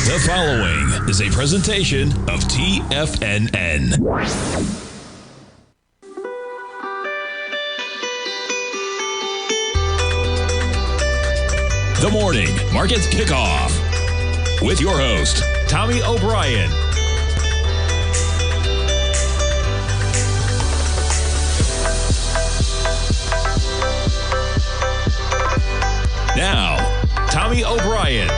The following is a presentation of TFNN. The Morning Market Kickoff with your host, Tommy O'Brien. Now, Tommy O'Brien.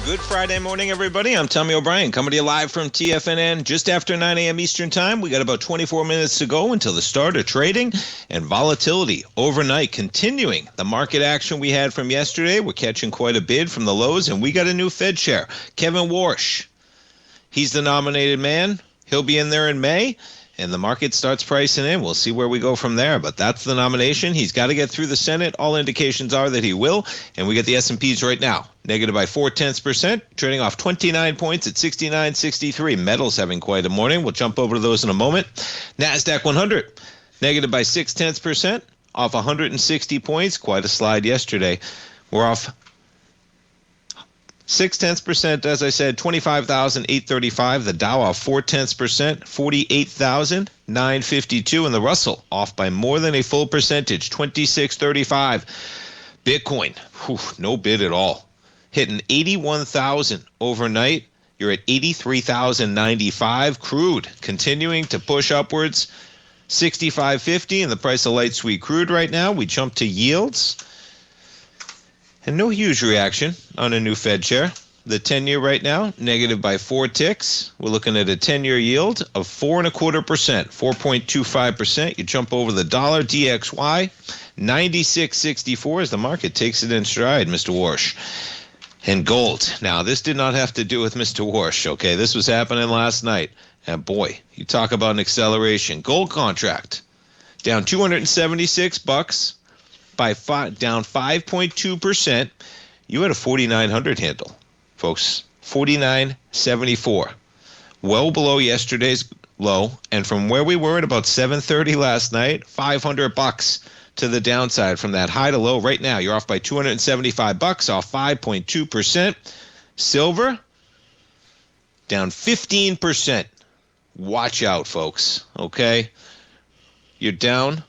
Good Friday morning, everybody. I'm Tommy O'Brien, coming to you live from TFNN just after 9 a.m. Eastern Time. We got about 24 minutes to go until the start of trading and volatility overnight continuing. The market action we had from yesterday, we're catching quite a bid from the lows, and we got a new Fed chair, Kevin Warsh. He's the nominated man. He'll be in there in May. And the market starts pricing in. We'll see where we go from there. But that's the nomination. He's got to get through the Senate. All indications are that he will. And we get the S&Ps right now, negative by 0.4%, trading off 29 points at 69.63. Metals having quite a morning. We'll jump over to those in a moment. NASDAQ 100, negative by 0.6%, off 160 points. Quite a slide yesterday. We're off 0.6%, as I said, 25,835. The Dow off 0.4%, 48,952. And the Russell off by more than a full percentage, 26.35. Bitcoin, no bid at all. Hitting 81,000 overnight. You're at 83,095. Crude continuing to push upwards, 65.50. And the price of light sweet crude right now. We jump to yields. And no huge reaction on a new Fed chair. The 10-year right now, negative by 4 ticks. We're looking at a 10-year yield of 4.25%, 4.25%. You jump over the dollar, DXY, 96.64 as the market takes it in stride, Mr. Warsh. And gold. Now, this did not have to do with Mr. Warsh, okay? This was happening last night. And boy, you talk about an acceleration. Gold contract down $276. Down 5.2%. You had a 4,900 handle, folks. 49.74, well below yesterday's low. And from where we were at about 7:30 last night, $500 to the downside from that high to low. Right now, you're off by $275, off 5.2%. Silver down 15%. Watch out, folks. Okay, you're down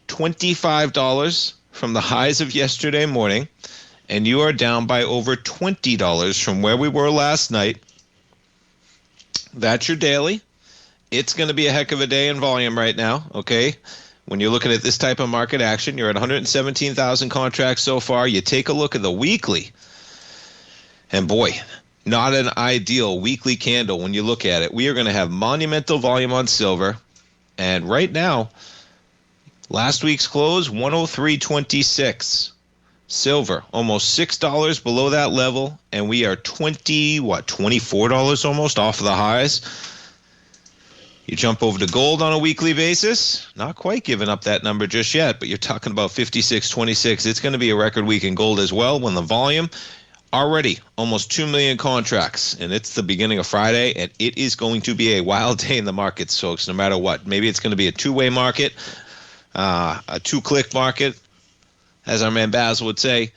$25 from the highs of yesterday morning, and you are down by over $20 from where we were last night. That's your daily. It's going to be a heck of a day in volume right now, okay? When you're looking at this type of market action, you're at 117,000 contracts so far. You take a look at the weekly, and boy, not an ideal weekly candle when you look at it. We are going to have monumental volume on silver, and right now, last week's close, 103.26. Silver, almost $6 below that level, and we are $24 almost off of the highs. You jump over to gold on a weekly basis, not quite giving up that number just yet, but you're talking about 56.26. It's going to be a record week in gold as well when the volume already almost 2 million contracts, and it's the beginning of Friday, and it is going to be a wild day in the markets, folks, no matter what. Maybe it's going to be a two-way market. A two-click market, as our man Basil would say.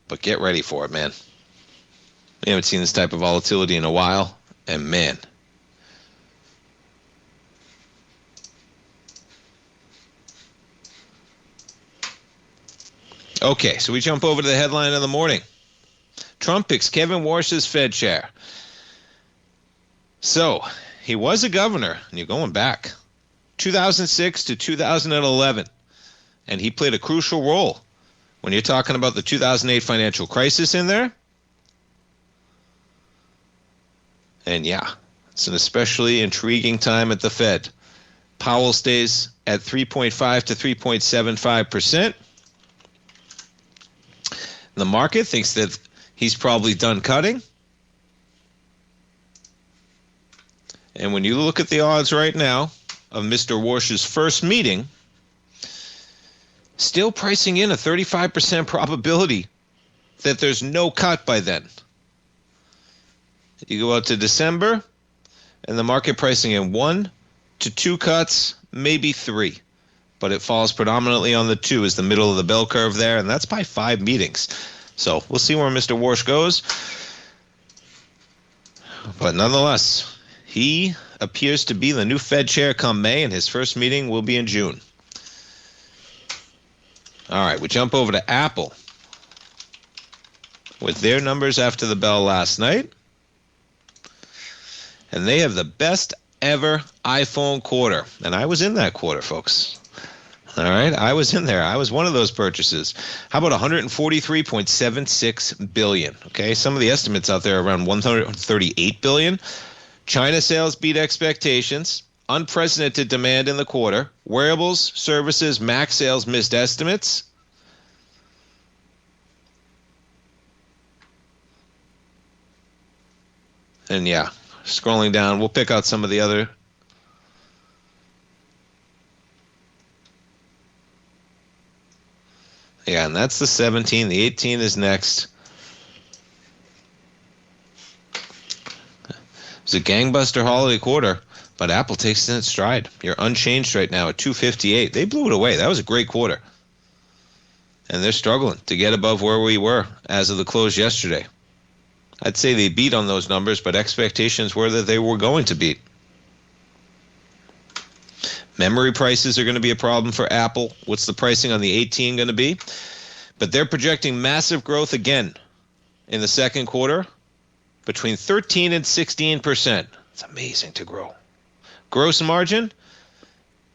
But get ready for it, man. We haven't seen this type of volatility in a while. And, man. Okay, so we jump over to the headline of the morning. Trump picks Kevin Warsh's Fed chair. So, he was a governor, and you're going back 2006 to 2011, and he played a crucial role when you're talking about the 2008 financial crisis in there. And yeah, it's an especially intriguing time at the Fed. Powell stays at 3.5 to 3.75%. The market thinks that he's probably done cutting. And when you look at the odds right now of Mr. Warsh's first meeting, still pricing in a 35% probability that there's no cut by then. You go out to December, and the market pricing in 1 to 2 cuts, maybe 3. but it falls predominantly on the 2 as the middle of the bell curve there, and that's by 5 meetings. So we'll see where Mr. Warsh goes. But nonetheless, he appears to be the new Fed chair come May, and his first meeting will be in June. All right, we jump over to Apple with their numbers after the bell last night. And they have the best ever iPhone quarter. And I was in that quarter, folks. All right, I was in there. I was one of those purchases. How about 143.76 billion? Okay, some of the estimates out there are around 138 billion. China sales beat expectations. Unprecedented demand in the quarter. Wearables, services, Mac sales missed estimates. And yeah, scrolling down, we'll pick out some of the other. Yeah, and that's the 17. The 18 is next. It's a gangbuster holiday quarter, but Apple takes it in its stride. You're unchanged right now at 258. They blew it away. That was a great quarter. And they're struggling to get above where we were as of the close yesterday. I'd say they beat on those numbers, but expectations were that they were going to beat. Memory prices are going to be a problem for Apple. What's the pricing on the 18 going to be? But they're projecting massive growth again in the second quarter, between 13 and 16%. It's amazing to grow. Gross margin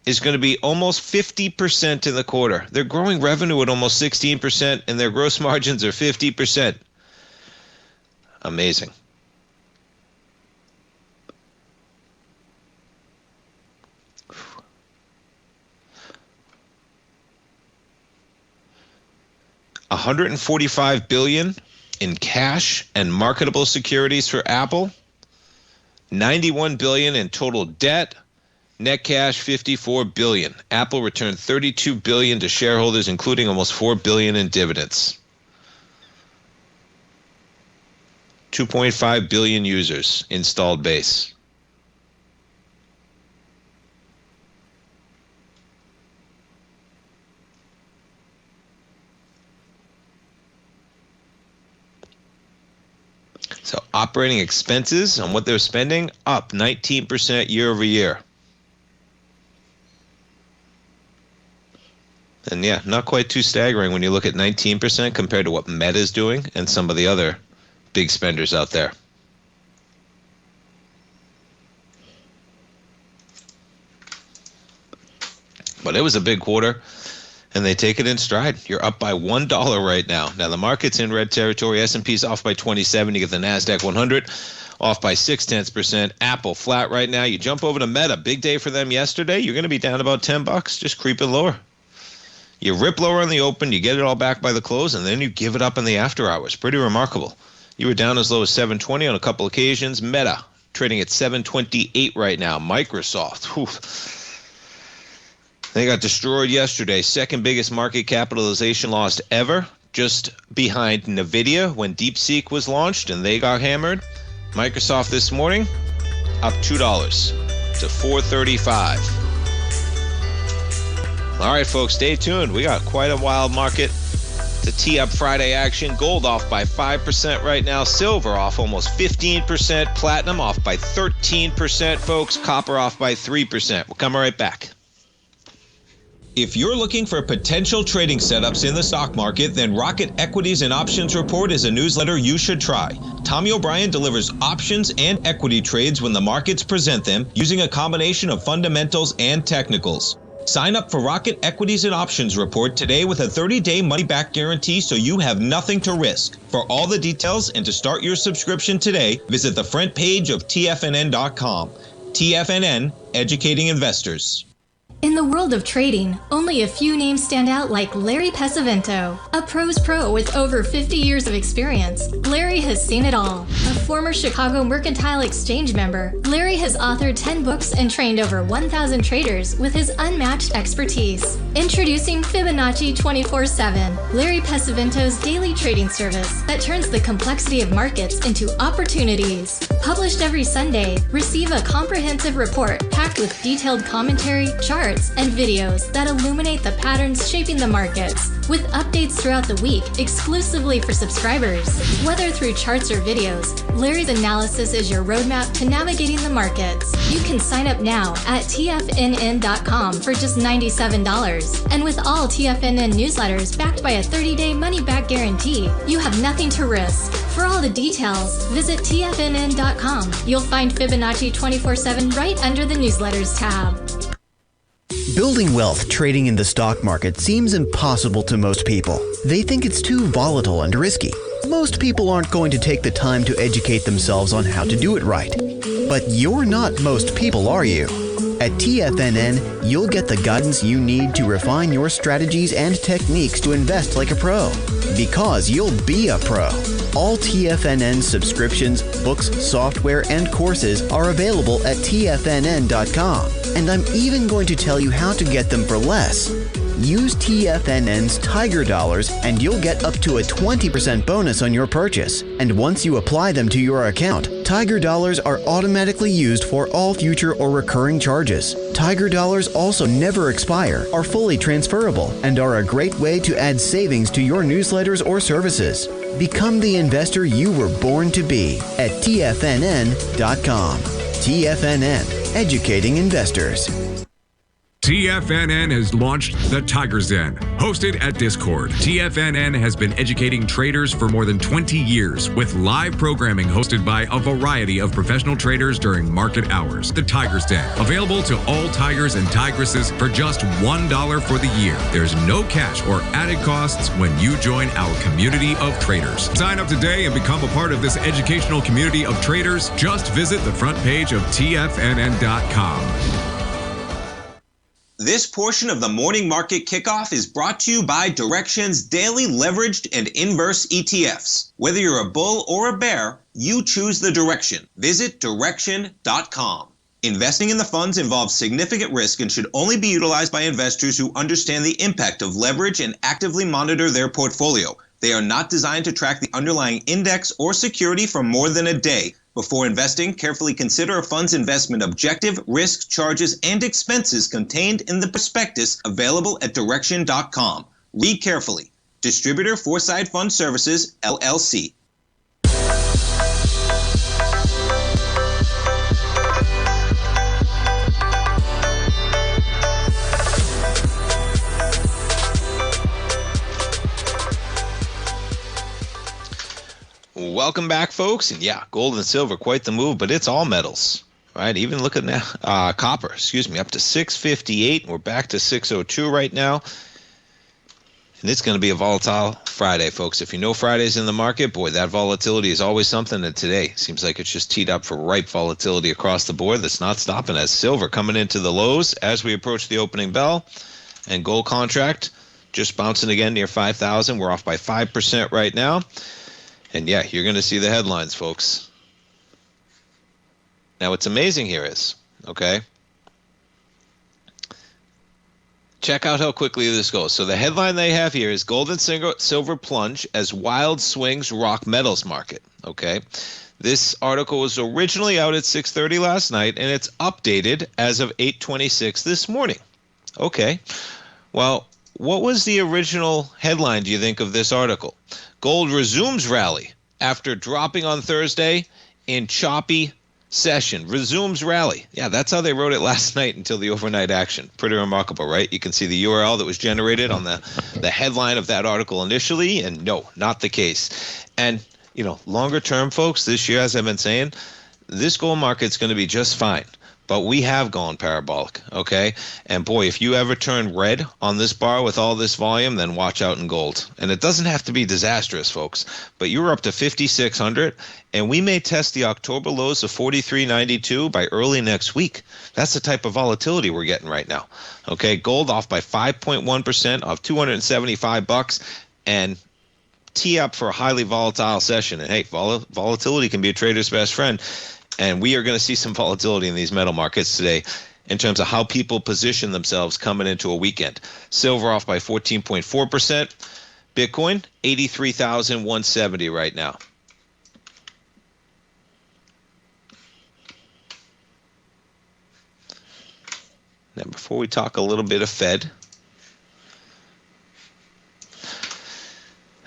is going to be almost 50% in the quarter. They're growing revenue at almost 16%, and their gross margins are 50%. Amazing. $145 billion in cash and marketable securities for Apple. $91 billion in total debt. Net cash $54 billion. Apple returned $32 billion to shareholders, including almost $4 billion in dividends. 2.5 billion users installed base. So operating expenses on what they're spending up 19% year over year. And yeah, not quite too staggering when you look at 19% compared to what Meta's doing and some of the other big spenders out there. But it was a big quarter, and they take it in stride. You're up by $1 right now. Now, the market's in red territory. S&P's off by 27. You get the NASDAQ 100 off by 0.6%. Apple flat right now. You jump over to Meta. Big day for them yesterday. You're going to be down about $10, just creeping lower. You rip lower on the open, you get it all back by the close, and then you give it up in the after hours. Pretty remarkable. You were down as low as 720 on a couple occasions. Meta trading at 728 right now. Microsoft, whew, they got destroyed yesterday. Second biggest market capitalization loss ever, just behind NVIDIA when DeepSeek was launched, and they got hammered. Microsoft this morning up $2 to $435. All right, folks, stay tuned. We got quite a wild market to tee up Friday action. Gold off by 5% right now. Silver off almost 15%. Platinum off by 13%, folks. Copper off by 3%. We'll come right back. If you're looking for potential trading setups in the stock market, then Rocket Equities and Options Report is a newsletter you should try. Tommy O'Brien delivers options and equity trades when the markets present them, using a combination of fundamentals and technicals. Sign up for Rocket Equities and Options Report today with a 30-day money-back guarantee, so you have nothing to risk. For all the details and to start your subscription today, visit the front page of TFNN.com. TFNN, educating investors. In the world of trading, only a few names stand out like Larry Pesavento. A pro's pro with over 50 years of experience, Larry has seen it all. A former Chicago Mercantile Exchange member, Larry has authored 10 books and trained over 1,000 traders with his unmatched expertise. Introducing Fibonacci 24/7, Larry Pesavento's daily trading service that turns the complexity of markets into opportunities. Published every Sunday, receive a comprehensive report packed packed with detailed commentary, charts, and videos that illuminate the patterns shaping the markets, with updates throughout the week exclusively for subscribers. Whether through charts or videos, Larry's analysis is your roadmap to navigating the markets. You can sign up now at TFNN.com for just $97. And with all TFNN newsletters backed by a 30-day money-back guarantee, you have nothing to risk. For all the details, visit TFNN.com. You'll find Fibonacci 24/7 right under the newsletters tab. Building wealth trading in the stock market seems impossible to most people. They think it's too volatile and risky. Most people aren't going to take the time to educate themselves on how to do it right. But you're not most people, are you? At TFNN, you'll get the guidance you need to refine your strategies and techniques to invest like a pro. Because you'll be a pro. All TFNN subscriptions, books, software, and courses are available at TFNN.com. And I'm even going to tell you how to get them for less. Use TFNN's Tiger Dollars and you'll get up to a 20% bonus on your purchase. And once you apply them to your account, Tiger Dollars are automatically used for all future or recurring charges. Tiger Dollars also never expire, are fully transferable, and are a great way to add savings to your newsletters or services. Become the investor you were born to be at TFNN.com. TFNN, educating investors. TFNN has launched the Tiger's Den, hosted at Discord. TFNN has been educating traders for more than 20 years with live programming hosted by a variety of professional traders during market hours. The Tiger's Den, available to all tigers and tigresses for just $1 for the year. There's no cash or added costs when you join our community of traders. Sign up today and become a part of this educational community of traders. Just visit the front page of TFNN.com. This portion of the Morning Market Kickoff is brought to you by Direxion's daily leveraged and inverse ETFs. Whether you're a bull or a bear, you choose the direction. Visit Direxion.com. Investing in the funds involves significant risk and should only be utilized by investors who understand the impact of leverage and actively monitor their portfolio. They are not designed to track the underlying index or security for more than a day. Before investing, carefully consider a fund's investment objective, risk, charges, and expenses contained in the prospectus available at Direxion.com. Read carefully. Distributor Foreside Fund Services, LLC. Welcome back, folks. And yeah, gold and silver, quite the move, but it's all metals, right? Even look at now, copper, up to 658. We're back to 602 right now. And it's going to be a volatile Friday, folks. If you know Friday's in the market, boy, that volatility is always something. And today seems like it's just teed up for ripe volatility across the board that's not stopping, as silver coming into the lows as we approach the opening bell. And gold contract just bouncing again near 5,000. We're off by 5% right now. And yeah, you're going to see the headlines, folks. Now, what's amazing here is, okay, check out how quickly this goes. So the headline they have here is gold and silver plunge as wild swings rock metals market, okay? This article was originally out at 6:30 last night, and it's updated as of 8:26 this morning. Okay, well, what was the original headline, do you think, of this article? Gold resumes rally after dropping on Thursday in choppy session. Resumes rally. Yeah, that's how they wrote it last night until the overnight action. Pretty remarkable, right? You can see the URL that was generated on the headline of that article initially, and no, not the case. And, you know, longer term, folks, this year, as I've been saying, this gold market's going to be just fine. But we have gone parabolic, okay? And boy, if you ever turn red on this bar with all this volume, then watch out in gold. And it doesn't have to be disastrous, folks. But you were up to 5,600, and we may test the October lows of 43.92 by early next week. That's the type of volatility we're getting right now, okay? Gold off by 5.1%, off $275, and tee up for a highly volatile session. And hey, volatility can be a trader's best friend. And we are going to see some volatility in these metal markets today in terms of how people position themselves coming into a weekend. Silver off by 14.4%. Bitcoin, 83,170 right now. Now, before we talk a little bit of Fed,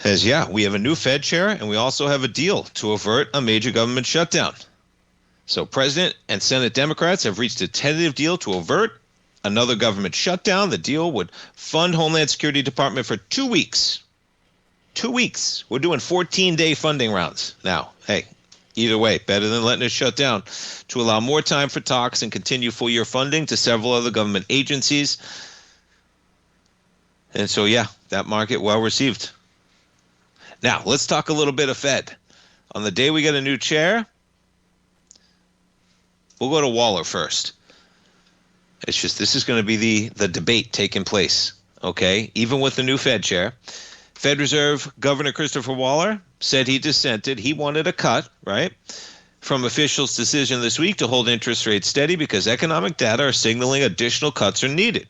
we have a new Fed chair, and we also have a deal to avert a major government shutdown. So President and Senate Democrats have reached a tentative deal to avert another government shutdown. The deal would fund Homeland Security Department for 2 weeks. 2 weeks. We're doing 14-day funding rounds now. Hey, either way, better than letting it shut down, to allow more time for talks and continue full-year funding to several other government agencies. And so, that market well received. Now, let's talk a little bit of Fed. On the day we get a new chair, we'll go to Waller first. It's just this is going to be the debate taking place, okay? Even with the new Fed chair. Fed Reserve Governor Christopher Waller said he dissented. He wanted a cut, right, from officials' decision this week to hold interest rates steady because economic data are signaling additional cuts are needed.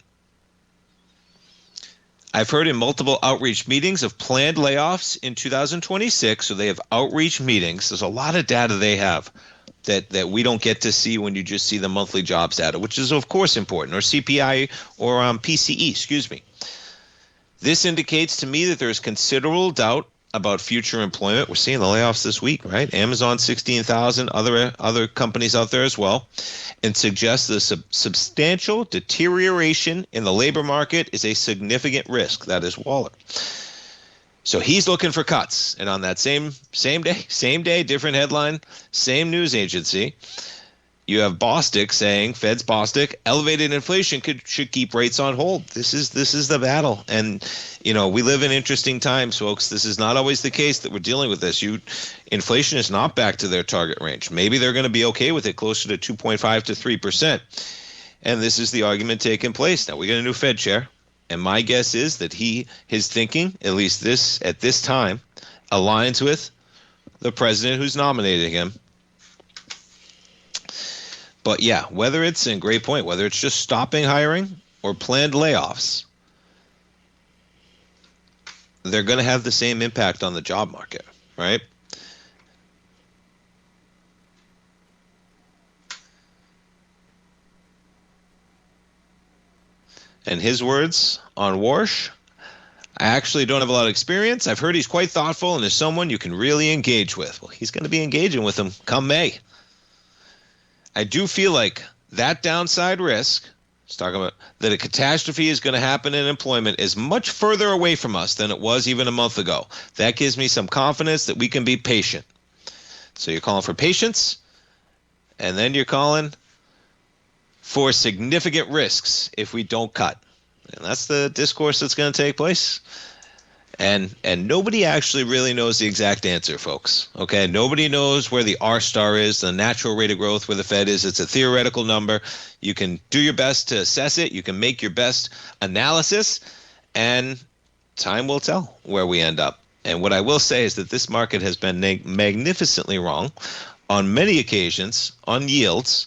I've heard in multiple outreach meetings of planned layoffs in 2026, so they have outreach meetings. There's a lot of data they have that we don't get to see when you just see the monthly jobs data, which is, of course, important, or CPI or PCE, This indicates to me that there's considerable doubt about future employment. We're seeing the layoffs this week, right? Amazon, 16,000, other companies out there as well, and suggests the substantial deterioration in the labor market is a significant risk. That is Waller. So he's looking for cuts. And on that same day, different headline, same news agency, you have Bostic saying, Fed's Bostic, elevated inflation should keep rates on hold. This is the battle. And, we live in interesting times, folks. This is not always the case that we're dealing with this. Inflation is not back to their target range. Maybe they're going to be okay with it, closer to 2.5 to 3%. And this is the argument taking place. Now, we got a new Fed chair. And my guess is that his thinking, at least at this time, aligns with the president who's nominating him. But whether it's, and great point, whether it's just stopping hiring or planned layoffs, they're going to have the same impact on the job market, right? And his words on Warsh, I actually don't have a lot of experience. I've heard he's quite thoughtful and is someone you can really engage with. Well, he's going to be engaging with him come May. I do feel like that downside risk, let's talk about that a catastrophe is going to happen in employment, is much further away from us than it was even a month ago. That gives me some confidence that we can be patient. So you're calling for patience, and then you're calling for significant risks if we don't cut. And that's the discourse that's going to take place. And nobody actually really knows the exact answer, folks. Okay, nobody knows where the R-star is, the natural rate of growth, where the Fed is. It's a theoretical number. You can do your best to assess it. You can make your best analysis, and time will tell where we end up. And what I will say is that this market has been magnificently wrong on many occasions on yields.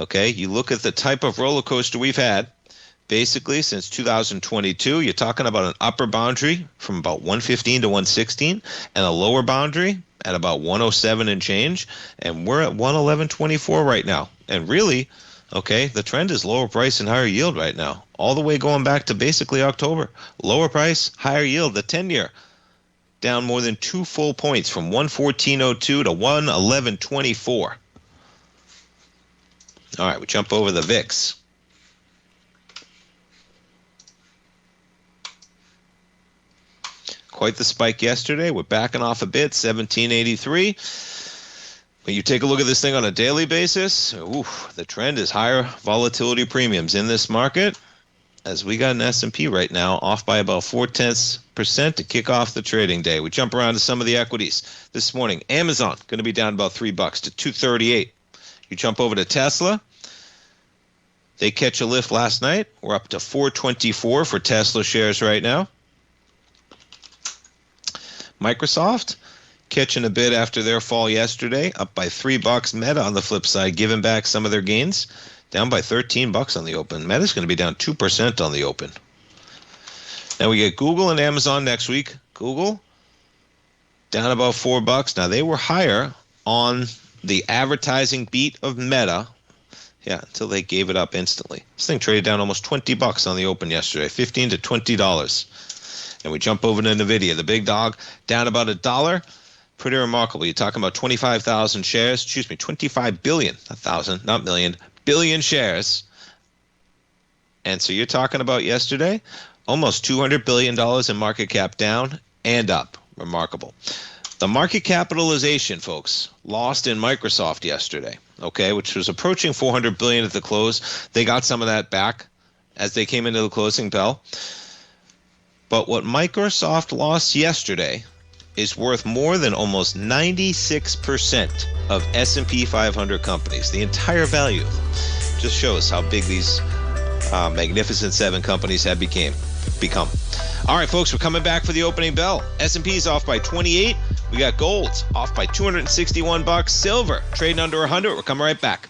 Okay, you look at the type of roller coaster we've had. Basically, since 2022, you're talking about an upper boundary from about 115 to 116 and a lower boundary at about 107 and change. And we're at 111.24 right now. And really, the trend is lower price and higher yield right now, all the way going back to basically October. Lower price, higher yield, the 10-year down more than 2 full points from 114.02 to 111.24. All right, we jump over the VIX. Quite the spike yesterday. We're backing off a bit, 1783. When you take a look at this thing on a daily basis, the trend is higher volatility premiums in this market, as we got an S&P right now off by about 0.4% to kick off the trading day. We jump around to some of the equities this morning. Amazon going to be down about $3 to 238. You jump over to Tesla. They catch a lift last night. We're up to 424 for Tesla shares right now. Microsoft catching a bid after their fall yesterday, up by $3. Meta on the flip side, giving back some of their gains, down by $13 on the open. Meta's going to be down 2% on the open. Now we get Google and Amazon next week. Google down about $4. Now they were higher on the advertising beat of Meta Yeah, until they gave it up instantly. This thing traded down almost $20 on the open yesterday, $15 to $20. And we jump over to NVIDIA, the big dog, down about $1. Pretty remarkable. You're talking about 25,000 shares. 25 billion, not thousand, not million, billion shares. And so you're talking about yesterday, almost $200 billion in market cap down and up. Remarkable. The market capitalization, folks, lost in Microsoft yesterday, okay, which was approaching $400 billion at the close. They got some of that back as they came into the closing bell. But what Microsoft lost yesterday is worth more than almost 96% of S&P 500 companies, the entire value of them. Just shows how big these Magnificent Seven companies have become. All right, folks, we're coming back for the opening bell. S&P is off by 28. We got gold off by $261. Silver trading under 100. We're coming right back.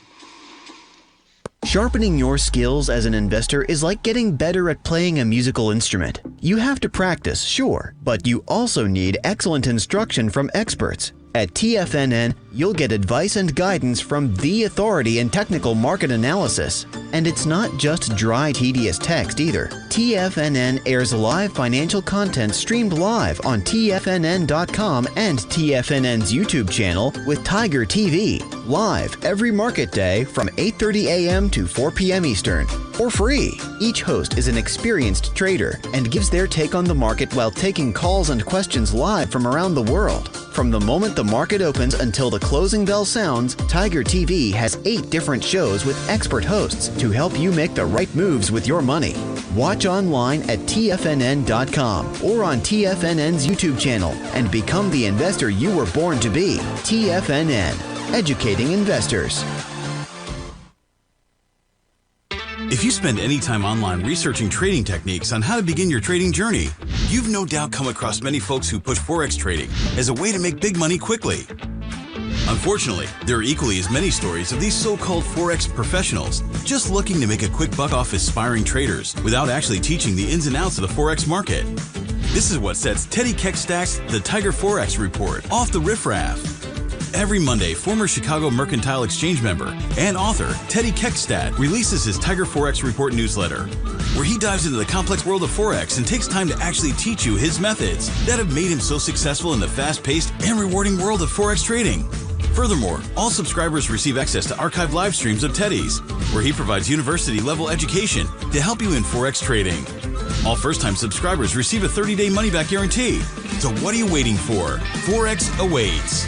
Sharpening your skills as an investor is like getting better at playing a musical instrument. You have to practice, sure, but you also need excellent instruction from experts. At TFNN, you'll get advice and guidance from the authority in technical market analysis. And it's not just dry, tedious text either. TFNN airs live financial content streamed live on TFNN.com and TFNN's YouTube channel with Tiger TV, live every market day from 8:30 a.m. to 4 p.m. Eastern, for free. Each host is an experienced trader and gives their take on the market while taking calls and questions live from around the world. From the moment the market opens until the closing bell sounds, Tiger TV has 8 different shows with expert hosts to help you make the right moves with your money. Watch online at TFNN.com or on TFNN's YouTube channel and become the investor you were born to be. TFNN, educating investors. If you spend any time online researching trading techniques on how to begin your trading journey, you've no doubt come across many folks who push Forex trading as a way to make big money quickly. Unfortunately, there are equally as many stories of these so-called Forex professionals just looking to make a quick buck off aspiring traders without actually teaching the ins and outs of the Forex market. This is what sets Teddy Keckstack's The Tiger Forex Report off the riffraff. Every Monday, former Chicago Mercantile Exchange member and author Teddy Keckstack releases his Tiger Forex Report newsletter, where he dives into the complex world of Forex and takes time to actually teach you his methods that have made him so successful in the fast-paced and rewarding world of Forex trading. Furthermore, all subscribers receive access to archived live streams of Teddy's, where he provides university-level education to help you in Forex trading. All first-time subscribers receive a 30-day money-back guarantee. So what are you waiting for? Forex awaits.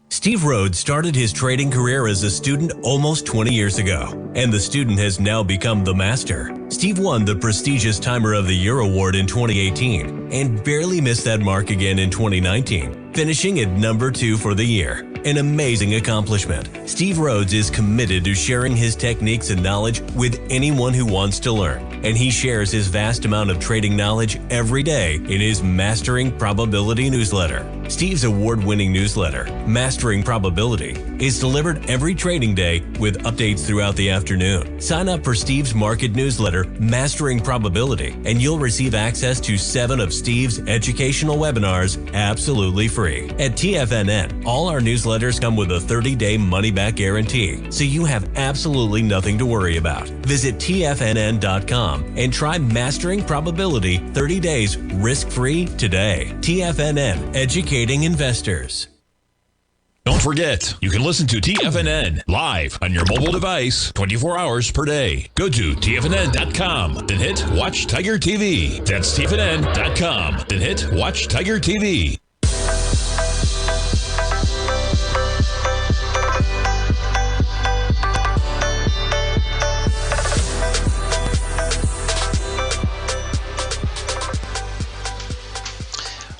Steve Rhodes started his trading career as a student almost 20 years ago, and the student has now become the master. Steve won the prestigious Timer of the Year award in 2018 and barely missed that mark again in 2019, finishing at number 2 for the year. An amazing accomplishment. Steve Rhodes is committed to sharing his techniques and knowledge with anyone who wants to learn, and he shares his vast amount of trading knowledge every day in his Mastering Probability newsletter. Steve's award-winning newsletter, Mastering Probability, is delivered every trading day with updates throughout the afternoon. Sign up for Steve's market newsletter, Mastering Probability, and you'll receive access to 7 of Steve's educational webinars absolutely free. At TFNN, all our newsletters come with a 30-day money-back guarantee, so you have absolutely nothing to worry about. Visit TFNN.com and try Mastering Probability 30 days risk-free today. TFNN, educating investors. Don't forget, you can listen to TFNN live on your mobile device 24 hours per day. Go to TFNN.com, then hit Watch Tiger TV. That's TFNN.com, then hit Watch Tiger TV.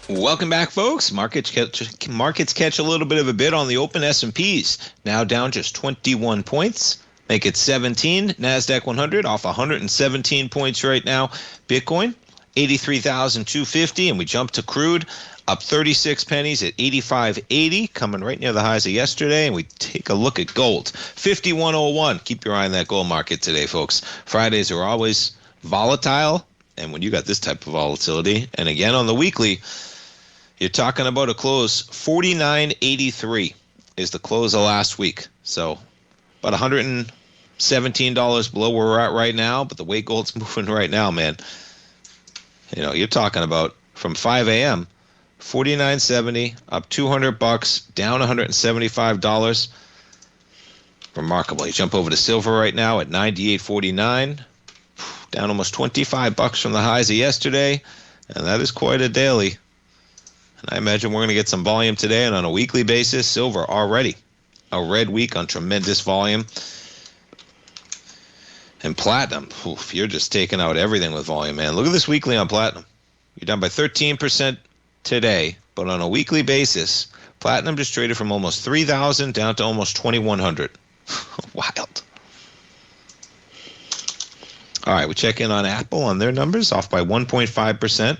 Welcome back, folks. Markets catch a little bit of a bid on the open. S&Ps now down just 21 points. Make it 17. NASDAQ 100 off 117 points right now. Bitcoin, 83,250. And we jump to crude, up 36 pennies at 85.80, coming right near the highs of yesterday. And we take a look at gold, 51.01. Keep your eye on that gold market today, folks. Fridays are always volatile. And when you got this type of volatility, and again on the weekly, You're talking about a close 49.83 is the close of last week. So about $117 below where we're at right now, but the way gold's moving right now, man, you're talking about from 5 a.m., 49.70 up $200, down $175. Remarkable. You jump over to silver right now at 98.49, down almost $25 from the highs of yesterday, and that is quite a daily. And I imagine we're going to get some volume today, and on a weekly basis, silver already a red week on tremendous volume. And platinum, you're just taking out everything with volume, man. Look at this weekly on platinum. You're down by 13% today, but on a weekly basis, platinum just traded from almost 3,000 down to almost 2,100. Wild. All right, we check in on Apple on their numbers, off by 1.5%.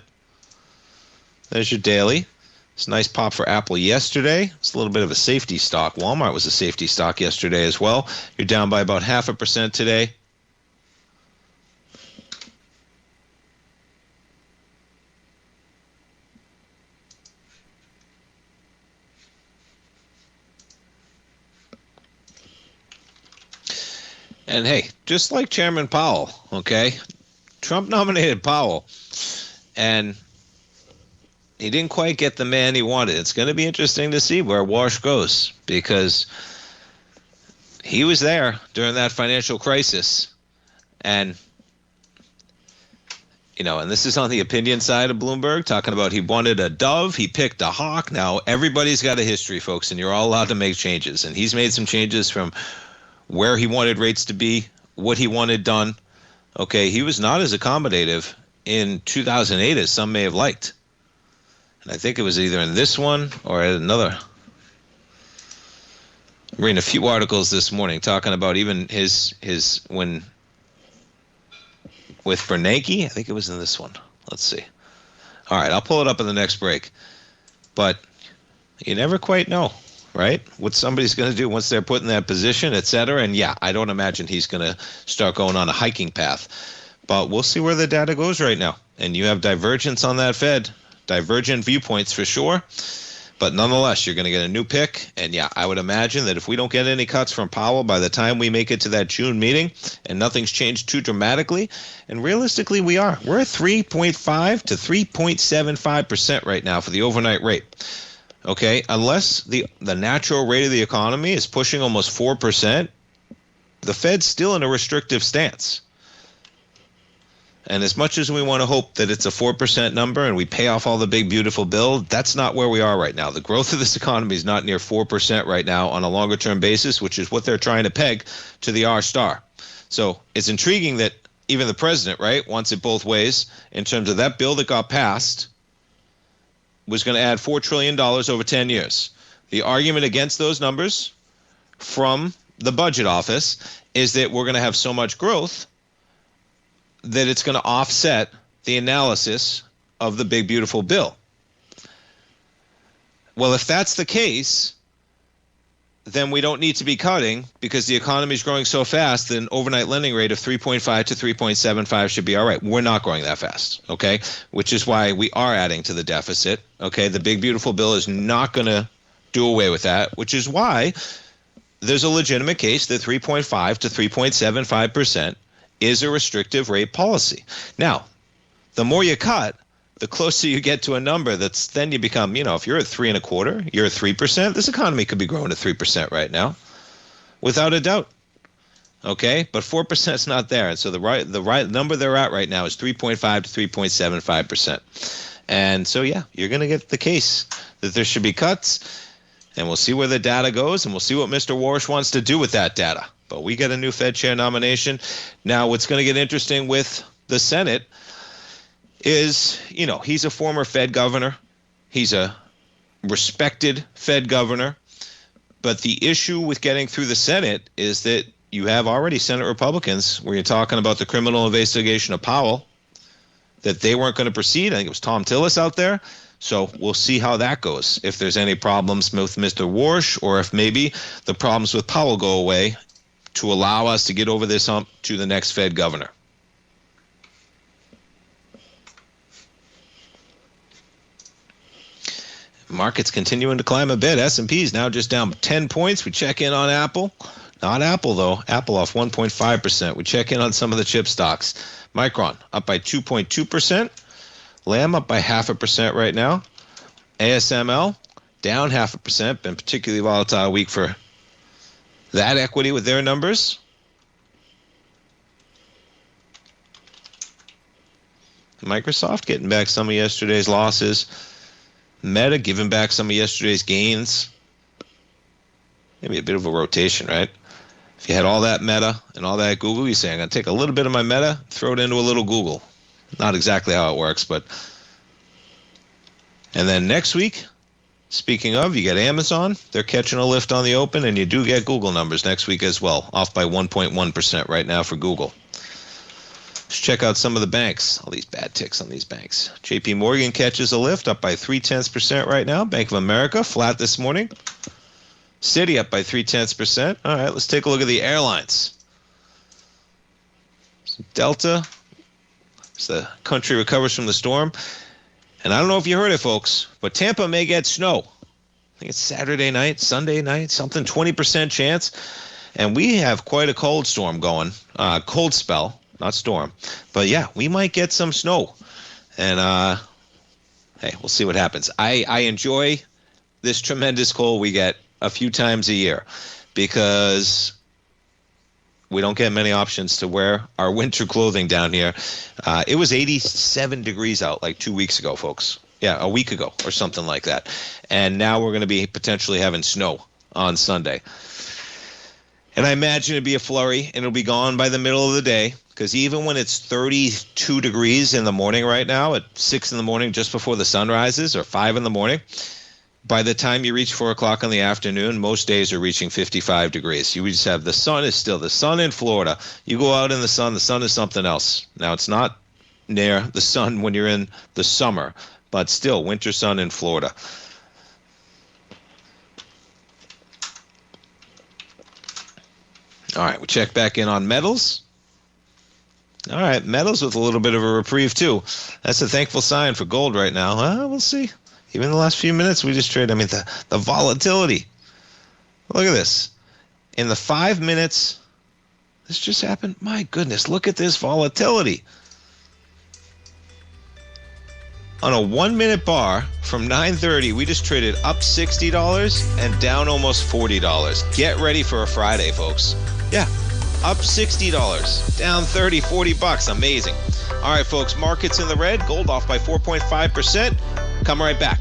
There's your daily. It's a nice pop for Apple yesterday. It's a little bit of a safety stock. Walmart was a safety stock yesterday as well. You're down by about 0.5% today. And hey, just like Chairman Powell, okay, Trump nominated Powell, and he didn't quite get the man he wanted. It's going to be interesting to see where Walsh goes, because he was there during that financial crisis, and and this is on the opinion side of Bloomberg, talking about he wanted a dove, he picked a hawk. Now, everybody's got a history, folks, and you're all allowed to make changes, and he's made some changes from where he wanted rates to be, what he wanted done. Okay, he was not as accommodative in 2008 as some may have liked. And I think it was either in this one or at another. I'm reading a few articles this morning talking about even his when with Bernanke. I think it was in this one. Let's see. All right, I'll pull it up in the next break. But you never quite know, right? What somebody's going to do once they're put in that position, et cetera. And yeah, I don't imagine he's going to start going on a hiking path. But we'll see where the data goes right now. And you have divergence on that Fed, divergent viewpoints for sure. But nonetheless, you're going to get a new pick. And yeah, I would imagine that if we don't get any cuts from Powell by the time we make it to that June meeting, and nothing's changed too dramatically, and realistically we're at 3.5 to 3.75% right now for the overnight rate. Okay, unless the natural rate of the economy is pushing almost 4%, the Fed's still in a restrictive stance. And as much as we want to hope that it's a 4% number and we pay off all the big, beautiful bill, that's not where we are right now. The growth of this economy is not near 4% right now on a longer-term basis, which is what they're trying to peg to the R-star. So it's intriguing that even the president, right, wants it both ways in terms of that bill that got passed was going to add $4 trillion over 10 years. The argument against those numbers from the budget office is that we're going to have so much growth that it's going to offset the analysis of the big, beautiful bill. Well, if that's the case, then we don't need to be cutting, because the economy is growing so fast that an overnight lending rate of 3.5 to 3.75 should be all right. We're not growing that fast, okay? Which is why we are adding to the deficit, okay? The big, beautiful bill is not going to do away with that, which is why there's a legitimate case that 3.5 to 3.75% is a restrictive rate policy. Now, the more you cut, the closer you get to a number that's then you become, if you're at 3.25%, you're at 3%, this economy could be growing at 3% right now, without a doubt. Okay, but 4% is not there. And so the right number they're at right now is 3.5 to 3.75%. And so, yeah, you're going to get the case that there should be cuts, and we'll see where the data goes, and we'll see what Mr. Walsh wants to do with that data. But we get a new Fed chair nomination. Now, what's going to get interesting with the Senate is, he's a former Fed governor. He's a respected Fed governor. But the issue with getting through the Senate is that you have already Senate Republicans where you're talking about the criminal investigation of Powell, that they weren't going to proceed. I think it was Tom Tillis out there. So we'll see how that goes, if there's any problems with Mr. Walsh, or if maybe the problems with Powell go away to allow us to get over this hump to the next Fed governor. Market's continuing to climb a bit. S&P's now just down 10 points. We check in on Apple. Not Apple, though. Apple off 1.5%. We check in on some of the chip stocks. Micron up by 2.2%. Lam up by 0.5% right now. ASML down 0.5%. Been particularly volatile week for that equity with their numbers. Microsoft getting back some of yesterday's losses. Meta giving back some of yesterday's gains. Maybe a bit of a rotation, right? If you had all that Meta and all that Google, you say, I'm going to take a little bit of my Meta, throw it into a little Google. Not exactly how it works, but... And then next week, speaking of, you get Amazon. They're catching a lift on the open, and you do get Google numbers next week as well, off by 1.1% right now for Google. Let's check out some of the banks. All these bad ticks on these banks. JP Morgan catches a lift, up by 0.3% right now. Bank of America, flat this morning. Citi up by 0.3%. All right, let's take a look at the airlines. Delta, as the country recovers from the storm. And I don't know if you heard it, folks, but Tampa may get snow. I think it's Saturday night, Sunday night, something, 20% chance. And we have quite a cold storm going, cold spell, not storm. But yeah, we might get some snow. And hey, we'll see what happens. I enjoy this tremendous cold we get a few times a year because we don't get many options to wear our winter clothing down here. It was 87 degrees out like 2 weeks ago, folks. Yeah, a week ago or something like that. And now we're going to be potentially having snow on Sunday. And I imagine it'd be a flurry and it'll be gone by the middle of the day because even when it's 32 degrees in the morning right now at 6 in the morning just before the sun rises or 5 in the morning, by the time you reach 4 o'clock in the afternoon, most days are reaching 55 degrees. You just have the sun is still the sun in Florida. You go out in the sun is something else. Now, it's not near the sun when you're in the summer, but still winter sun in Florida. All right, we check back in on metals. All right, metals with a little bit of a reprieve, too. That's a thankful sign for gold right now. We'll see. Even in the last few minutes, we just traded. I mean, the volatility. Look at this. In the 5 minutes, this just happened. My goodness, look at this volatility. On a 1 minute bar from 9:30, we just traded up $60 and down almost $40. Get ready for a Friday, folks. Yeah, up $60, down $30, $40. Amazing. All right, folks, markets in the red. Gold off by 4.5%. Come right back.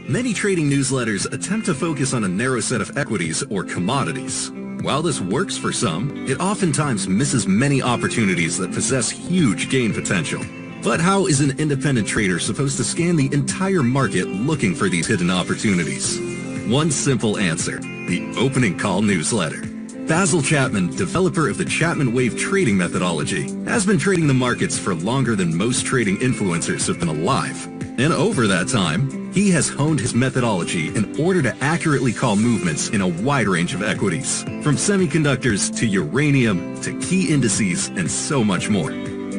Many trading newsletters attempt to focus on a narrow set of equities or commodities. While this works for some, it oftentimes misses many opportunities that possess huge gain potential. But how is an independent trader supposed to scan the entire market looking for these hidden opportunities? One simple answer: the opening call newsletter. Basil Chapman, developer of the Chapman Wave trading methodology, has been trading the markets for longer than most trading influencers have been alive. And over that time, he has honed his methodology in order to accurately call movements in a wide range of equities, from semiconductors to uranium to key indices and so much more.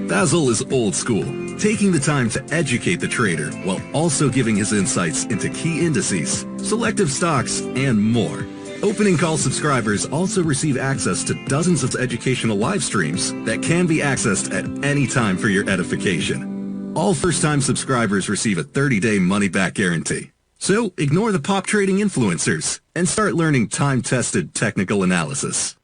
Basil is old school, taking the time to educate the trader while also giving his insights into key indices, selective stocks, and more. Opening call subscribers also receive access to dozens of educational live streams that can be accessed at any time for your edification. All first-time subscribers receive a 30-day money-back guarantee. So ignore the pop trading influencers and start learning time-tested technical analysis.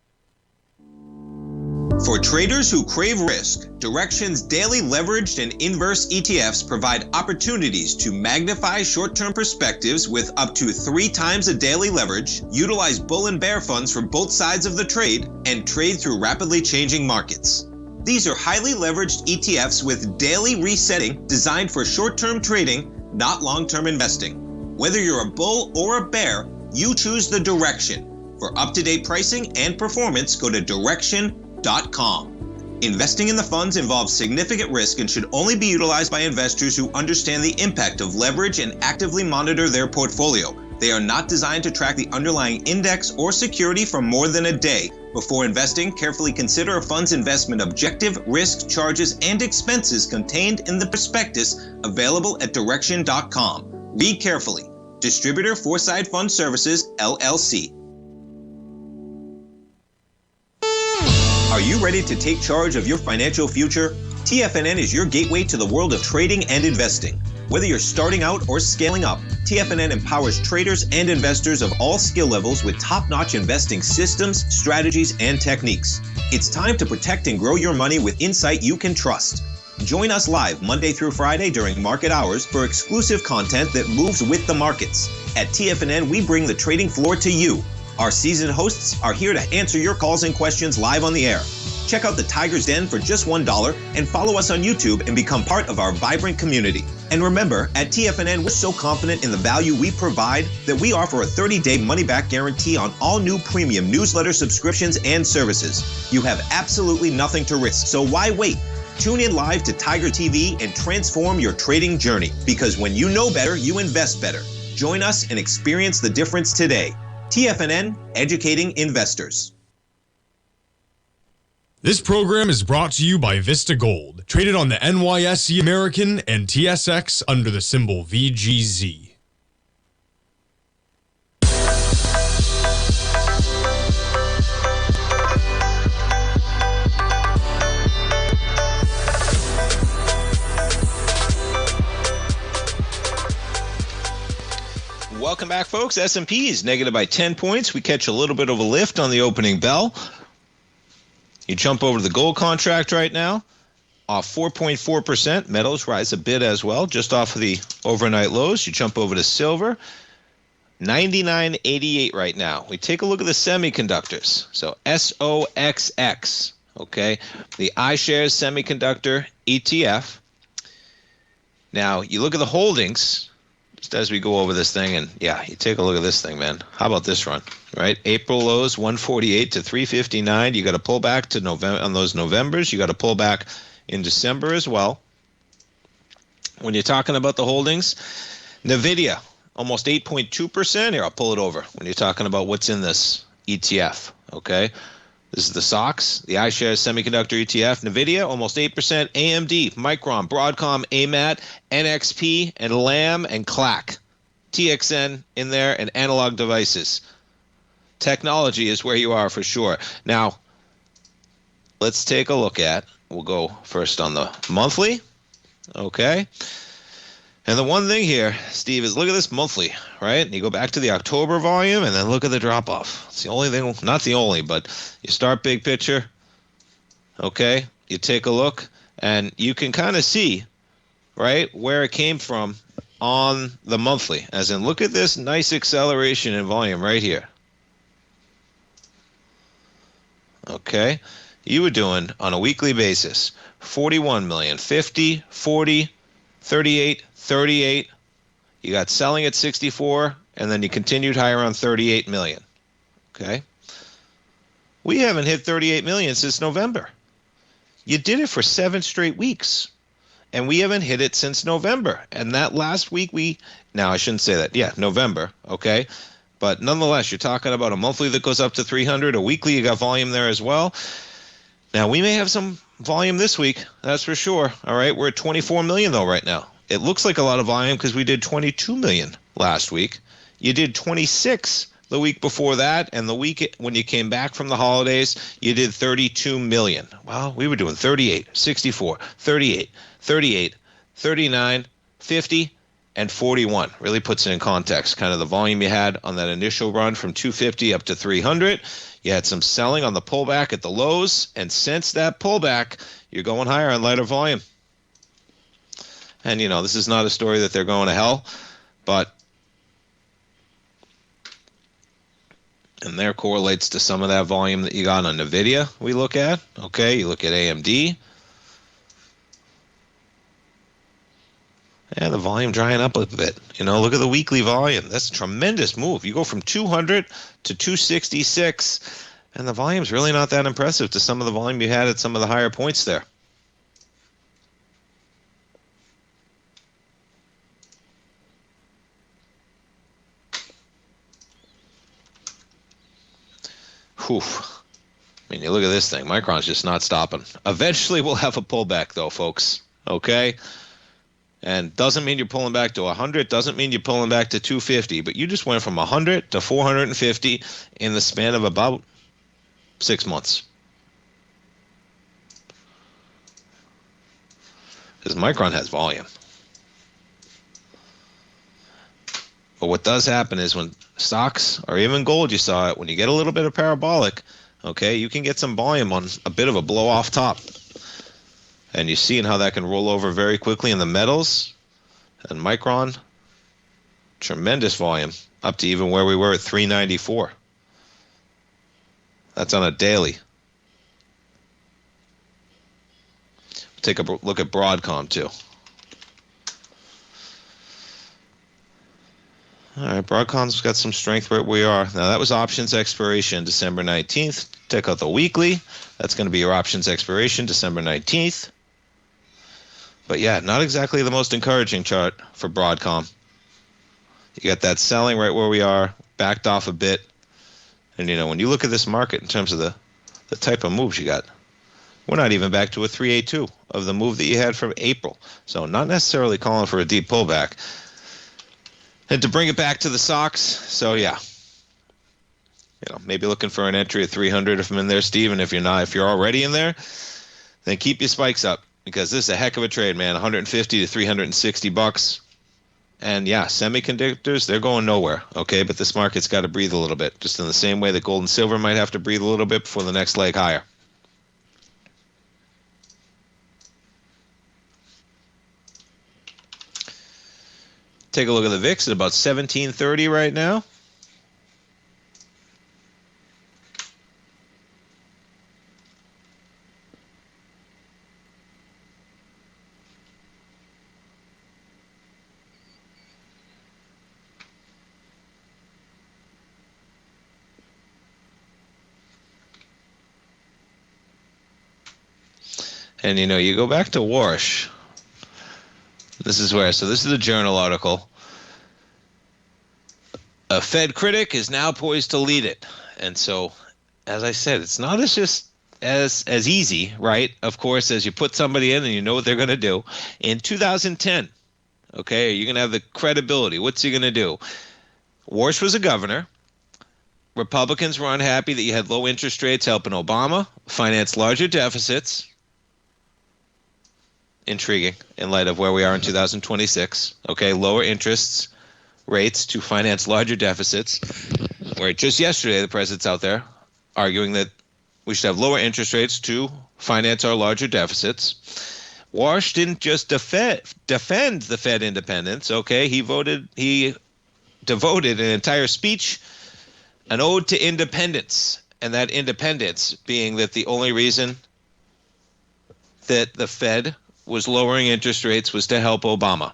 For traders who crave risk, Direxion's daily leveraged and inverse ETFs provide opportunities to magnify short-term perspectives with up to 3 times a daily leverage, utilize bull and bear funds from both sides of the trade, and trade through rapidly changing markets. These are highly leveraged ETFs with daily resetting designed for short-term trading, not long-term investing. Whether you're a bull or a bear, you choose the Direxion. For up-to-date pricing and performance, go to Direxion.com. Investing in the funds involves significant risk and should only be utilized by investors who understand the impact of leverage and actively monitor their portfolio. They are not designed to track the underlying index or security for more than a day. Before investing, carefully consider a fund's investment objective, risk, charges, and expenses contained in the prospectus available at Direxion.com. Read carefully. Distributor Foreside Fund Services, LLC. Are you ready to take charge of your financial future? TFNN is your gateway to the world of trading and investing. Whether you're starting out or scaling up, TFNN empowers traders and investors of all skill levels with top-notch investing systems, strategies, and techniques. It's time to protect and grow your money with insight you can trust. Join us live Monday through Friday during market hours for exclusive content that moves with the markets. At TFNN, we bring the trading floor to you. Our seasoned hosts are here to answer your calls and questions live on the air. Check out the Tiger's Den for just $1 and follow us on YouTube and become part of our vibrant community. And remember, at TFNN, we're so confident in the value we provide that we offer a 30-day money-back guarantee on all new premium newsletter subscriptions and services. You have absolutely nothing to risk, so why wait? Tune in live to Tiger TV and transform your trading journey. Because when you know better, you invest better. Join us and experience the difference today. TFNN, educating investors. This program is brought to you by Vista Gold, traded on the NYSE American and TSX under the symbol VGZ. Welcome back, folks. S&P is negative by 10 points. We catch a little bit of a lift on the opening bell. You jump over to the gold contract right now, off 4.4%. Metals rise a bit as well, just off of the overnight lows. You jump over to silver, 99.88 right now. We take a look at the semiconductors. So SOXX, okay, the iShares Semiconductor ETF. Now, you look at the holdings just as we go over this thing, and yeah, you take a look at this thing, man. How about this run, right? April lows 148 to 359. You got to pull back to November on those Novembers. You got to pull back in December as well. When you're talking about the holdings, Nvidia almost 8.2%. Here, I'll pull it over. When you're talking about what's in this ETF, okay? This is the SOX, the iShares Semiconductor ETF. Nvidia, almost 8%. AMD, Micron, Broadcom, AMAT, NXP, and Lam, and CLAC. TXN in there, and Analog Devices. Technology is where you are for sure. Now, let's take a look at, we'll go first on the monthly, okay? And the one thing here, Steve, is look at this monthly, right? And you go back to the October volume and then look at the drop-off. It's the only thing, not the only, but you start big picture, okay? You take a look and you can kind of see, right, where it came from on the monthly. As in, look at this nice acceleration in volume right here. Okay? You were doing, on a weekly basis, 41 million, 50, 40, 38, 38, you got selling at 64, and then you continued higher on 38 million. Okay? We haven't hit 38 million since November. You did it for 7 straight weeks, and we haven't hit it since November. And that last week now I shouldn't say that. Yeah, November, okay? But nonetheless, you're talking about a monthly that goes up to 300, a weekly, you got volume there as well. Now, we may have some volume this week, that's for sure. All right, we're at 24 million though right now. It looks like a lot of volume because we did 22 million last week. You did 26 the week before that, and the week when you came back from the holidays, you did 32 million. Well, we were doing 38, 64, 38, 38, 39, 50, and 41. Really puts it in context, kind of the volume you had on that initial run from 250 up to 300. You had some selling on the pullback at the lows, and since that pullback, you're going higher on lighter volume. And, you know, this is not a story that they're going to hell, but, and there correlates to some of that volume that you got on NVIDIA we look at. Okay, you look at AMD. Yeah, the volume drying up a bit. You know, look at the weekly volume. That's a tremendous move. You go from 200 to 266, and the volume's really not that impressive to some of the volume you had at some of the higher points there. Whew. I mean, you look at this thing. Micron's just not stopping. Eventually, we'll have a pullback, though, folks. Okay? And doesn't mean you're pulling back to 100. Doesn't mean you're pulling back to 250. But you just went from 100 to 450 in the span of about 6 months. Because Micron has volume. But what does happen is when stocks, or even gold, you saw it, when you get a little bit of parabolic, okay, you can get some volume on a bit of a blow off top. And you're seeing how that can roll over very quickly in the metals. And Micron, tremendous volume, up to even where we were at 394. That's on a daily. Take a look at Broadcom, too. All right, Broadcom's got some strength where we are. Now, that was options expiration December 19th. Take out the weekly. That's going to be your options expiration December 19th. But yeah, not exactly the most encouraging chart for Broadcom. You got that selling right where we are, backed off a bit. And, you know, when you look at this market in terms of the type of moves you got, we're not even back to a 382 of the move that you had from April. So not necessarily calling for a deep pullback. And to bring it back to the stocks, so yeah. You know, maybe looking for an entry at 300 if I'm in there, Steve. And if you're not, if you're already in there, then keep your spikes up. Because this is a heck of a trade, man. 150 to $360. And yeah, semiconductors, they're going nowhere, okay? But this market's got to breathe a little bit, just in the same way that gold and silver might have to breathe a little bit before the next leg higher. Take a look at the VIX at about 1730 right now. And, you know, you go back to Warsh. This is where, so this is a journal article. A Fed critic is now poised to lead it. And so, as I said, it's not as easy, right, of course, as you put somebody in and you know what they're going to do. In 2010, okay, you're going to have the credibility. What's he going to do? Warsh was a governor. Republicans were unhappy that you had low interest rates helping Obama finance larger deficits. Intriguing in light of where we are in 2026. Okay, lower interest rates to finance larger deficits. Where just yesterday the president's out there arguing that we should have lower interest rates to finance our larger deficits. Warsh didn't just defend the Fed independence. Okay, he devoted an entire speech, an ode to independence, and that independence being that the only reason that the Fed was lowering interest rates was to help Obama.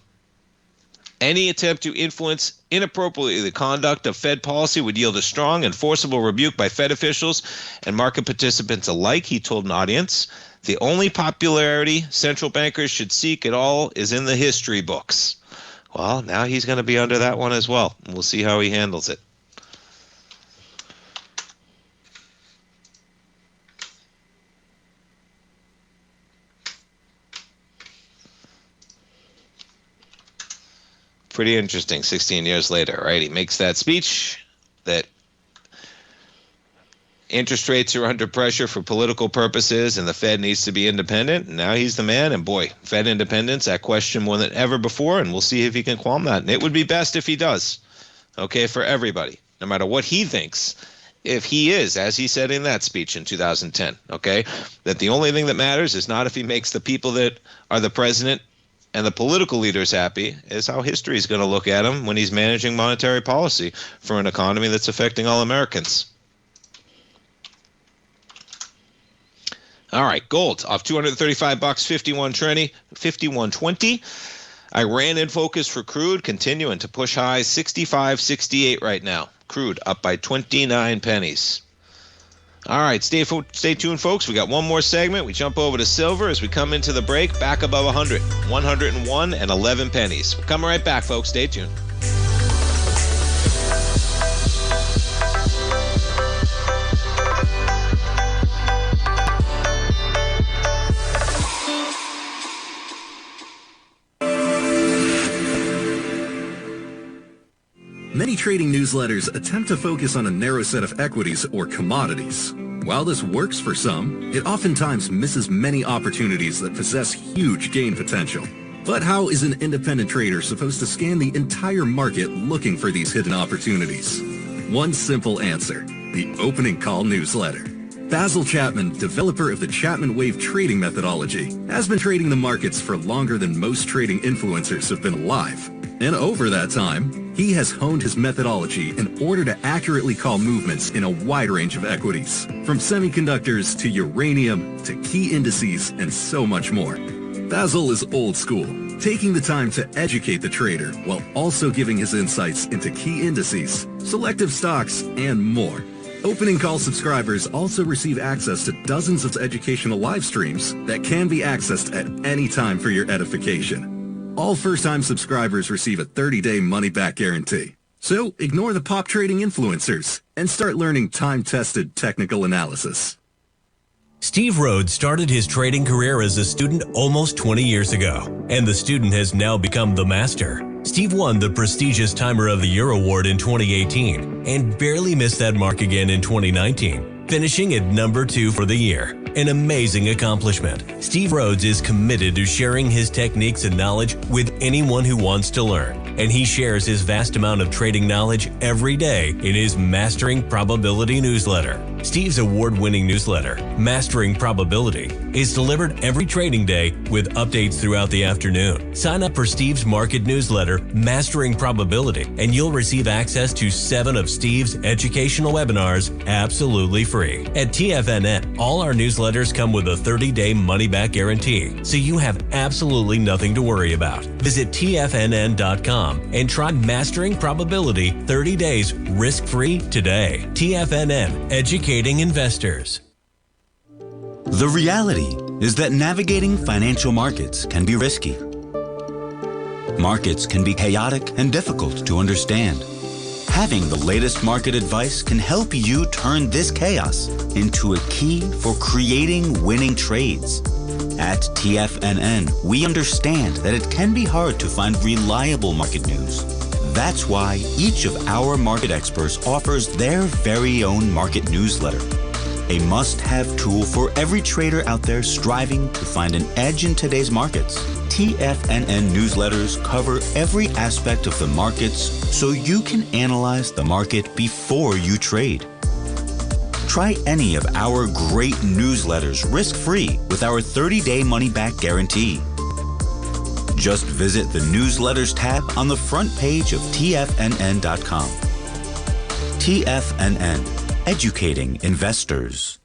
Any attempt to influence inappropriately the conduct of Fed policy would yield a strong and forcible rebuke by Fed officials and market participants alike, he told an audience. The only popularity central bankers should seek at all is in the history books. Well, now he's going to be under that one as well. We'll see how he handles it. Pretty interesting 16 years later, right? He makes that speech that interest rates are under pressure for political purposes and the Fed needs to be independent. And now he's the man. And boy, Fed independence, that question more than ever before. And we'll see if he can qualm that. And it would be best if he does. Okay, for everybody, no matter what he thinks. If he is, as he said in that speech in 2010, okay, that the only thing that matters is not if he makes the people that are the president and the political leaders happy, is how history is going to look at him when he's managing monetary policy for an economy that's affecting all Americans. All right, gold off $235, 51.20. Iran in focus for crude, continuing to push highs, 65.68 right now. Crude up by 29 pennies. All right, stay tuned, folks. We got one more segment. We jump over to silver as we come into the break, back above 100, 101 and 11 pennies. We're coming right back, folks. Stay tuned. Many trading newsletters attempt to focus on a narrow set of equities or commodities. While this works for some, it oftentimes misses many opportunities that possess huge gain potential. But how is an independent trader supposed to scan the entire market looking for these hidden opportunities? One simple answer: the opening call newsletter. Basil Chapman, developer of the Chapman Wave trading methodology, has been trading the markets for longer than most trading influencers have been alive. And over that time, he has honed his methodology in order to accurately call movements in a wide range of equities, from semiconductors to uranium to key indices and so much more. Basil is old school, taking the time to educate the trader while also giving his insights into key indices, selective stocks, and more. Opening call subscribers also receive access to dozens of educational live streams that can be accessed at any time for your edification. All first-time subscribers receive a 30-day money-back guarantee. So ignore the pop trading influencers and start learning time-tested technical analysis. Steve Rhodes started his trading career as a student almost 20 years ago, and the student has now become the master. Steve won the prestigious Timer of the Year award in 2018 and barely missed that mark again in 2019, finishing at number 2 for the year. An amazing accomplishment. Steve Rhodes is committed to sharing his techniques and knowledge with anyone who wants to learn, and he shares his vast amount of trading knowledge every day in his Mastering Probability newsletter. Steve's award-winning newsletter, Mastering Probability, is delivered every trading day with updates throughout the afternoon. Sign up for Steve's market newsletter, Mastering Probability, and you'll receive access to 7 of Steve's educational webinars absolutely free. At TFNN, all our newsletters come with a 30-day money-back guarantee, so you have absolutely nothing to worry about. Visit TFNN.com and try Mastering Probability 30 days risk-free today. TFNN, educating investors. The reality is that navigating financial markets can be risky. Markets can be chaotic and difficult to understand. Having the latest market advice can help you turn this chaos into a key for creating winning trades. At TFNN, we understand that it can be hard to find reliable market news. That's why each of our market experts offers their very own market newsletter, a must-have tool for every trader out there striving to find an edge in today's markets. TFNN newsletters cover every aspect of the markets so you can analyze the market before you trade. Try any of our great newsletters risk-free with our 30-day money-back guarantee. Just visit the Newsletters tab on the front page of TFNN.com. TFNN, educating investors.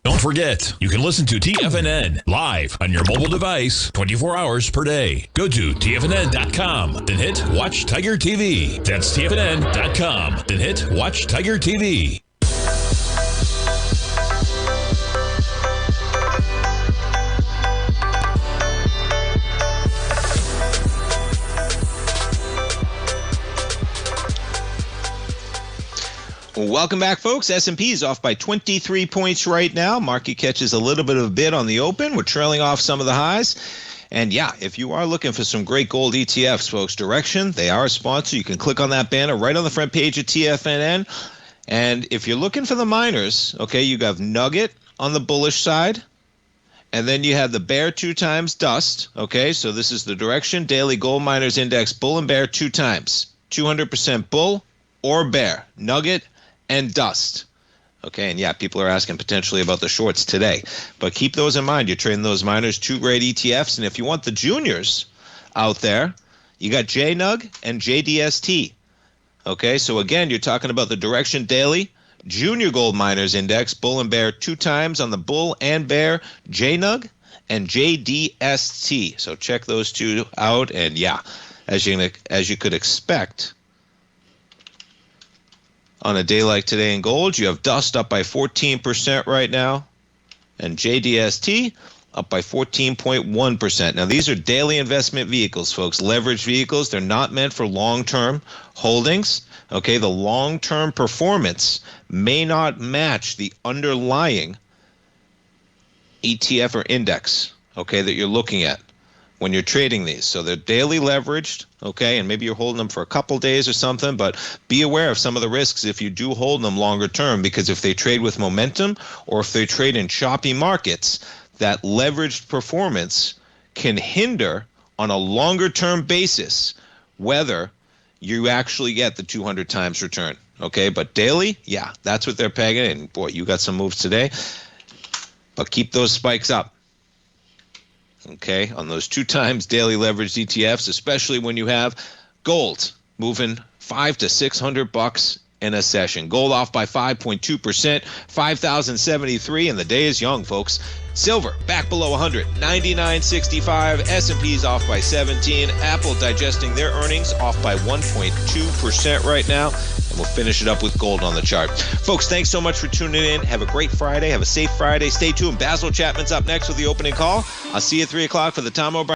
Don't forget, you can listen to TFNN live on your mobile device 24 hours per day. Go to TFNN.com, then hit Watch Tiger TV. That's TFNN.com, then hit Watch Tiger TV. Welcome back, folks. S&P is off by 23 points right now. Market catches a little bit of a bid on the open. We're trailing off some of the highs. And yeah, if you are looking for some great gold ETFs, folks, Direction, they are a sponsor. You can click on that banner right on the front page of TFNN. And if you're looking for the miners, okay, you have Nugget on the bullish side. And then you have the bear 2 times dust. Okay, so this is the Direction Daily Gold Miners Index, bull and bear 2 times. 200% bull or bear. Nugget and dust. Okay, and yeah, people are asking potentially about the shorts today. But keep those in mind. You're trading those miners, 2 great ETFs. And if you want the juniors out there, you got JNUG and JDST. Okay, so again, you're talking about the Direction Daily Junior Gold Miners Index, bull and bear 2 times on the bull and bear, JNUG and JDST. So check those 2 out. And yeah, as you could expect, on a day like today in gold, you have dust up by 14% right now, and JDST up by 14.1%. Now, these are daily investment vehicles, folks, leveraged vehicles. They're not meant for long-term holdings. Okay, the long-term performance may not match the underlying ETF or index, okay, that you're looking at when you're trading these. So they're daily leveraged, okay, and maybe you're holding them for a couple days or something, but be aware of some of the risks if you do hold them longer term, because if they trade with momentum or if they trade in choppy markets, that leveraged performance can hinder on a longer term basis whether you actually get the 200 times return, okay? But daily, yeah, that's what they're pegging, and boy, you got some moves today, but keep those spikes up. Okay, on those 2 times daily leveraged ETFs, especially when you have gold moving $500 to $600 in a session. Gold off by 5.2%, 5,073, and the day is young, folks. Silver back below 100, 99.65. S&P's off by 17. Apple digesting their earnings, off by 1.2% right now. And we'll finish it up with gold on the chart. Folks, thanks so much for tuning in. Have a great Friday. Have a safe Friday. Stay tuned. Basil Chapman's up next with the opening call. I'll see you at 3 o'clock for the Tom O'Brien.